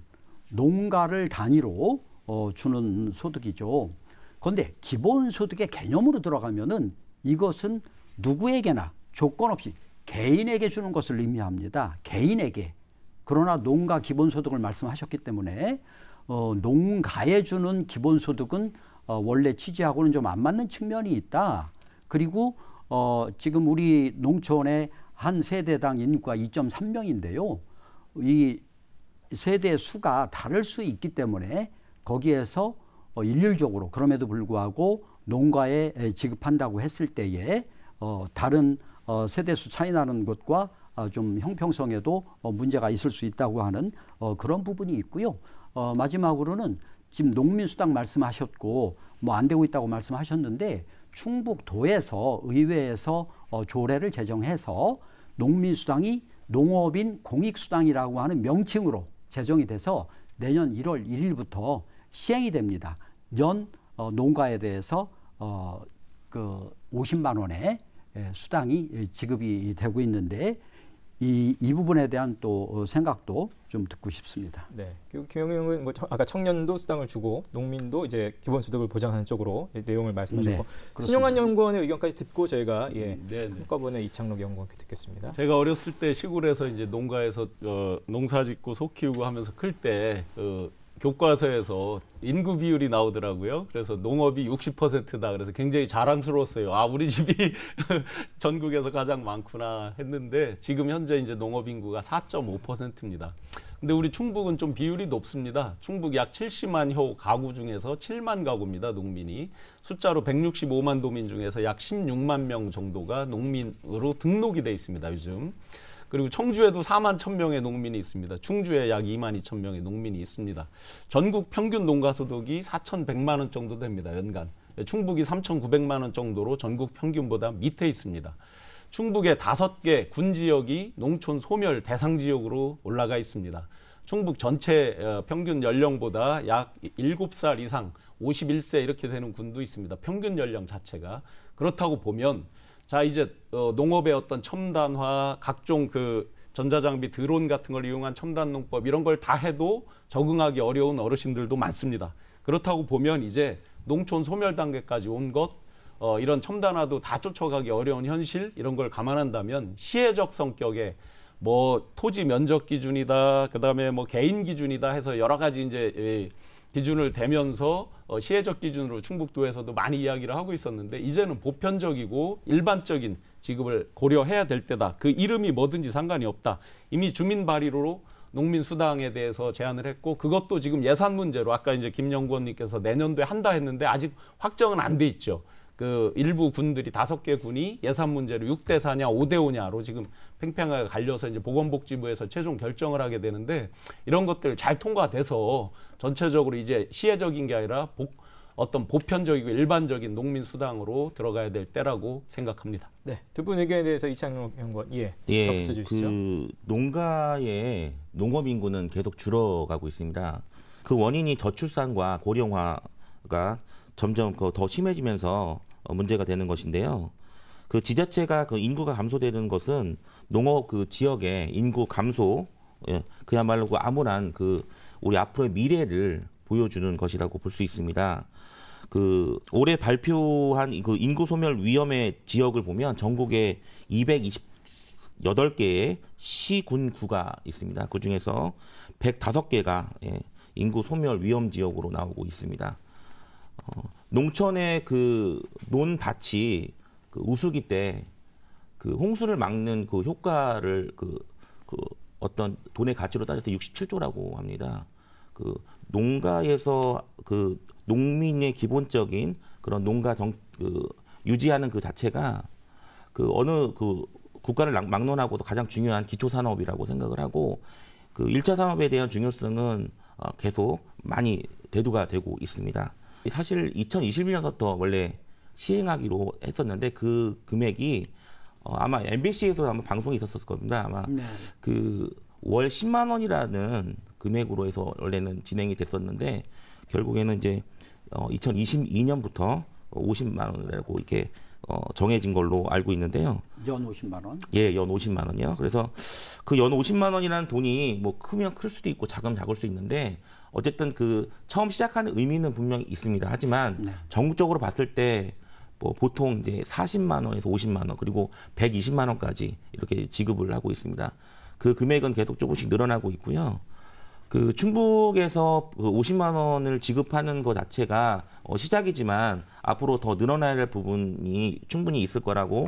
농가를 단위로 주는 소득이죠. 그런데 기본소득의 개념으로 들어가면은 이것은 누구에게나 조건 없이 개인에게 주는 것을 의미합니다. 개인에게. 그러나 농가 기본소득을 말씀하셨기 때문에 농가에 주는 기본소득은 원래 취지하고는 좀 안 맞는 측면이 있다. 그리고 지금 우리 농촌의 한 세대당 인구가 2.3명인데요. 이 세대 수가 다를 수 있기 때문에 거기에서 일률적으로 그럼에도 불구하고 농가에 지급한다고 했을 때에 다른 세대 수 차이 나는 것과 좀 형평성에도 문제가 있을 수 있다고 하는 그런 부분이 있고요. 마지막으로는 지금 농민수당 말씀하셨고 뭐 안 되고 있다고 말씀하셨는데 충북도에서 의회에서 조례를 제정해서 농민수당이 농업인 공익수당이라고 하는 명칭으로 제정이 돼서 내년 1월 1일부터 시행이 됩니다. 연 농가에 대해서 그 50만 원의 수당이 지급이 되고 있는데 이 부분에 대한 또 생각도 좀 듣고 싶습니다. 네, 김영우 의원은 뭐 아까 청년도 수당을 주고 농민도 이제 기본소득을 보장하는 쪽으로 내용을 말씀하셨고 네, 신용환 연구원의 의견까지 듣고 저희가 한꺼번에 이창록 연구원 듣겠습니다. 제가 어렸을 때 시골에서 이제 농가에서 농사짓고 소 키우고 하면서 클 때 교과서에서 인구 비율이 나오더라고요. 그래서 농업이 60%다. 그래서 굉장히 자랑스러웠어요. 아, 우리 집이 전국에서 가장 많구나 했는데 지금 현재 이제 농업 인구가 4.5%입니다. 근데 우리 충북은 좀 비율이 높습니다. 충북 약 70만 호 가구 중에서 7만 가구입니다. 농민이. 숫자로 165만 도민 중에서 약 16만 명 정도가 농민으로 등록이 돼 있습니다. 요즘. 그리고 청주에도 4만 1,000명의 농민이 있습니다. 충주에 약 2만 2천 명의 농민이 있습니다. 전국 평균 농가소득이 4,100만 원 정도 됩니다. 연간. 충북이 3,900만 원 정도로 전국 평균보다 밑에 있습니다. 충북의 5개 군지역이 농촌 소멸 대상 지역으로 올라가 있습니다. 충북 전체 평균 연령보다 약 7살 이상 51세 이렇게 되는 군도 있습니다. 평균 연령 자체가. 그렇다고 보면 자, 이제 농업의 어떤 첨단화, 각종 그 전자장비, 드론 같은 걸 이용한 첨단 농법 이런 걸 다 해도 적응하기 어려운 어르신들도 많습니다. 그렇다고 보면 이제 농촌 소멸 단계까지 온 것, 이런 첨단화도 다 쫓아가기 어려운 현실 이런 걸 감안한다면 시혜적 성격의 뭐 토지 면적 기준이다, 그다음에 뭐 개인 기준이다 해서 여러 가지 이제 기준을 대면서 시혜적 기준으로 충북도에서도 많이 이야기를 하고 있었는데 이제는 보편적이고 일반적인 지급을 고려해야 될 때다. 그 이름이 뭐든지 상관이 없다. 이미 주민 발의로 농민 수당에 대해서 제안을 했고 그것도 지금 예산 문제로 아까 이제 김 연구원님께서 내년도에 한다 했는데 아직 확정은 안 돼 있죠. 그 일부 군들이 5개 군이 예산 문제로 6대 4냐 5대 5냐로 지금 팽팽하게 갈려서 이제 보건복지부에서 최종 결정을 하게 되는데 이런 것들 잘 통과돼서 전체적으로 이제 시혜적인 게 아니라 어떤 보편적이고 일반적인 농민 수당으로 들어가야 될 때라고 생각합니다. 네, 두 분 의견에 대해서 이창록 연구원 덧붙여 주시죠. 그 농가의 농업 인구는 계속 줄어가고 있습니다. 그 원인이 저출산과 고령화가 점점 더 심해지면서 문제가 되는 것인데요. 그 지자체가 그 인구가 감소되는 것은 농업 그 지역의 인구 감소, 그야말로 그 암울한 그 우리 앞으로의 미래를 보여주는 것이라고 볼 수 있습니다. 그 올해 발표한 그 인구 소멸 위험의 지역을 보면 전국에 228개의 시군구가 있습니다. 그 중에서 105개가 인구 소멸 위험 지역으로 나오고 있습니다. 농촌의 그 논밭이 그 우수기 때 그 홍수를 막는 그 효과를 그 어떤 돈의 가치로 따질 때 67조라고 합니다. 그 농가에서 그 농민의 기본적인 그런 농가 유지하는 그 자체가 그 어느 그 국가를 막론하고도 가장 중요한 기초 산업이라고 생각을 하고 그 1차 산업에 대한 중요성은 계속 많이 대두가 되고 있습니다. 사실 2021년부터 원래 시행하기로 했었는데 그 금액이 아마 MBC에서 아마 방송이 있었을 겁니다. 아마 그 월 10만 원이라는 금액으로 해서 원래는 진행이 됐었는데 결국에는 이제 2022년부터 50만 원이라고 이렇게 정해진 걸로 알고 있는데요. 연 50만 원? 예, 연 50만 원이요. 그래서 그 연 50만 원이라는 돈이 뭐 크면 클 수도 있고 작으면 작을 수 있는데 어쨌든 그 처음 시작하는 의미는 분명히 있습니다. 하지만 전국적으로 봤을 때 뭐 보통 이제 40만 원에서 50만 원 그리고 120만 원까지 이렇게 지급을 하고 있습니다. 그 금액은 계속 조금씩 늘어나고 있고요. 그 충북에서 그 50만 원을 지급하는 것 자체가 시작이지만 앞으로 더 늘어나야 할 부분이 충분히 있을 거라고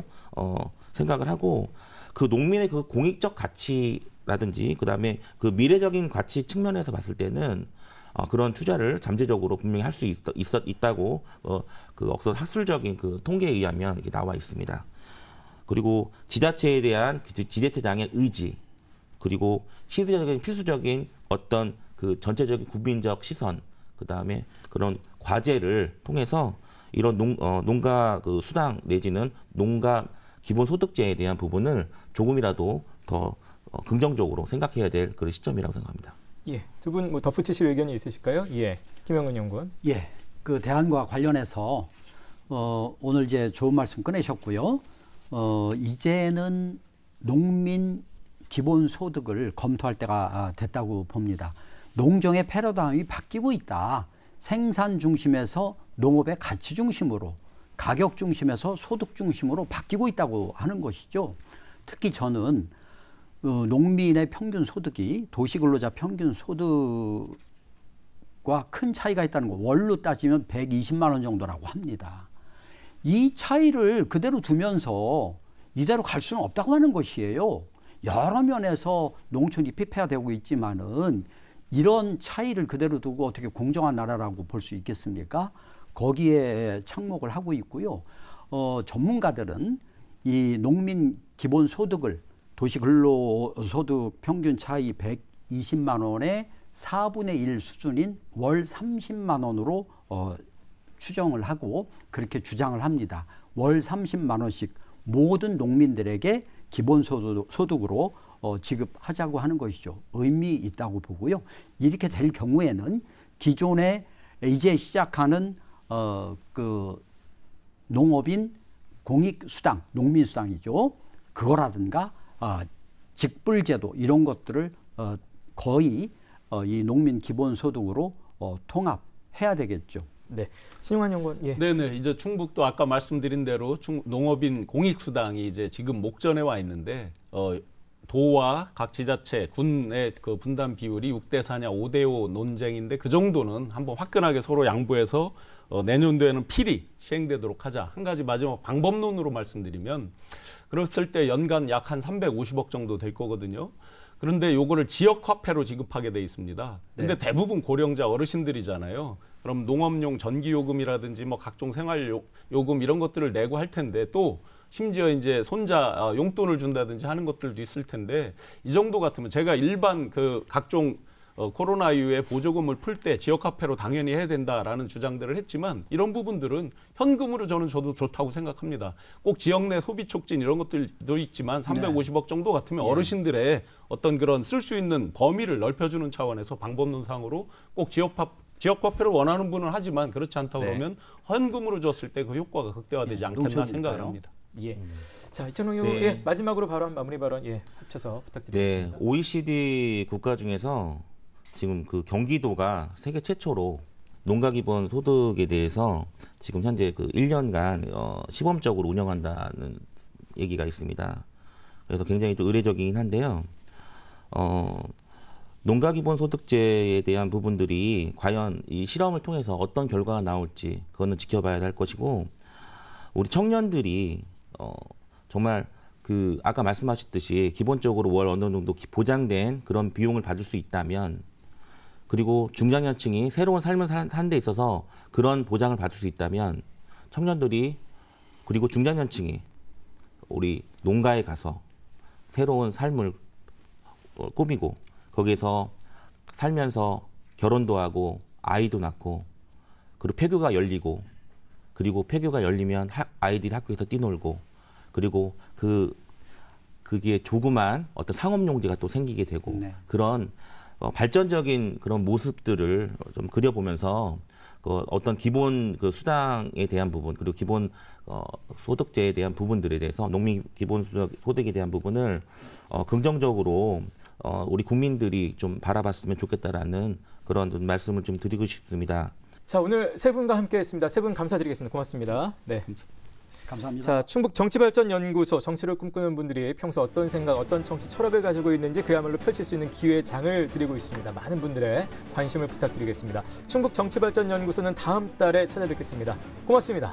생각을 하고 그 농민의 그 공익적 가치라든지 그다음에 그 미래적인 가치 측면에서 봤을 때는 그런 투자를 잠재적으로 분명히 할 수 있다고 그 어떤 학술적인 그 통계에 의하면 이렇게 나와 있습니다. 그리고 지자체에 대한 지자체장의 의지, 그리고 시대적인 필수적인 어떤 그 전체적인 국민적 시선, 그다음에 그런 과제를 통해서 이런 농가 그 수당 내지는 농가 기본소득제에 대한 부분을 조금이라도 더 긍정적으로 생각해야 될 그런 시점이라고 생각합니다. 예, 두 분 뭐 덧붙이실 의견이 있으실까요? 예, 김영은 연구원. 예, 그 대안과 관련해서 오늘 이제 좋은 말씀 꺼내셨고요. 이제는 농민 기본소득을 검토할 때가 됐다고 봅니다. 농정의 패러다임이 바뀌고 있다. 생산 중심에서 농업의 가치 중심으로, 가격 중심에서 소득 중심으로 바뀌고 있다고 하는 것이죠. 특히 저는 농민의 평균 소득이 도시근로자 평균 소득과 큰 차이가 있다는 거, 월로 따지면 120만 원 정도라고 합니다. 이 차이를 그대로 두면서 이대로 갈 수는 없다고 하는 것이에요. 여러 면에서 농촌이 피폐화되고 있지만은 이런 차이를 그대로 두고 어떻게 공정한 나라라고 볼 수 있겠습니까? 거기에 착목을 하고 있고요. 전문가들은 이 농민 기본소득을 도시근로소득 평균 차이 120만 원의 4분의 1 수준인 월 30만 원으로 추정을 하고 그렇게 주장을 합니다. 월 30만 원씩 모든 농민들에게 기본소득으로 지급하자고 하는 것이죠. 의미 있다고 보고요. 이렇게 될 경우에는 기존에 이제 시작하는 그 농업인 공익수당, 농민수당이죠. 그거라든가 직불제도 이런 것들을 거의 이 농민 기본소득으로 통합해야 되겠죠. 네, 신용환 연구원. 예. 네네. 이제 충북도 아까 말씀드린 대로 농업인 공익수당이 이제 지금 목전에 와 있는데 도와 각 지자체, 군의 그 분담 비율이 6대 4냐 5대 5 논쟁인데 그 정도는 한번 화끈하게 서로 양보해서 내년도에는 필히 시행되도록 하자. 한 가지 마지막 방법론으로 말씀드리면 그랬을 때 연간 약 한 350억 정도 될 거거든요. 그런데 요거를 지역화폐로 지급하게 돼 있습니다. 근데 네. 대부분 고령자 어르신들이잖아요. 그럼 농업용 전기요금이라든지 뭐 각종 생활요금 이런 것들을 내고 할 텐데 또 심지어 이제 손자 용돈을 준다든지 하는 것들도 있을 텐데 이 정도 같으면 제가 일반 그 각종 코로나 이후에 보조금을 풀 때 지역화폐로 당연히 해야 된다라는 주장들을 했지만 이런 부분들은 현금으로 저도 좋다고 생각합니다. 꼭 지역 내 소비 촉진 이런 것들도 있지만 350억 정도 같으면 어르신들의 어떤 그런 쓸 수 있는 범위를 넓혀주는 차원에서 방법론상으로 꼭 지역화폐를 원하는 분은 하지만 그렇지 않다 그러면 현금으로 줬을 때 그 효과가 극대화되지 않겠나 생각을 합니다. 예. 자, 이천호 의원, 네. 예, 마지막으로 발언, 마무리 발언, 예, 합쳐서 부탁드리겠습니다. 네, OECD 국가 중에서 지금 그 경기도가 세계 최초로 농가 기본 소득에 대해서 지금 현재 그 1년간 시범적으로 운영한다는 얘기가 있습니다. 그래서 굉장히 좀 의례적이긴 한데요. 농가 기본 소득제에 대한 부분들이 과연 이 실험을 통해서 어떤 결과가 나올지 그거는 지켜봐야 할 것이고 우리 청년들이 정말 그 아까 말씀하셨듯이 기본적으로 월 어느 정도 보장된 그런 비용을 받을 수 있다면 그리고 중장년층이 새로운 삶을 사는 데 있어서 그런 보장을 받을 수 있다면 청년들이 그리고 중장년층이 우리 농가에 가서 새로운 삶을 꾸미고 거기에서 살면서 결혼도 하고 아이도 낳고 그리고 폐교가 열리고 그리고 폐교가 열리면 아이들이 학교에서 뛰놀고 그리고 그게 조그만 어떤 상업용지가 또 생기게 되고 네. 그런 발전적인 그런 모습들을 좀 그려보면서 어떤 기본 그 수당에 대한 부분 그리고 기본 소득제에 대한 부분들에 대해서 농민 기본 소득에 대한 부분을 긍정적으로 우리 국민들이 좀 바라봤으면 좋겠다라는 그런 말씀을 좀 드리고 싶습니다. 자, 오늘 세 분과 함께했습니다. 세 분 감사드리겠습니다. 고맙습니다. 네. 감사합니다. 자, 충북 정치발전연구소, 정치를 꿈꾸는 분들이 평소 어떤 생각, 어떤 정치 철학을 가지고 있는지 그야말로 펼칠 수 있는 기회의 장을 드리고 있습니다. 많은 분들의 관심을 부탁드리겠습니다. 충북 정치발전연구소는 다음 달에 찾아뵙겠습니다. 고맙습니다.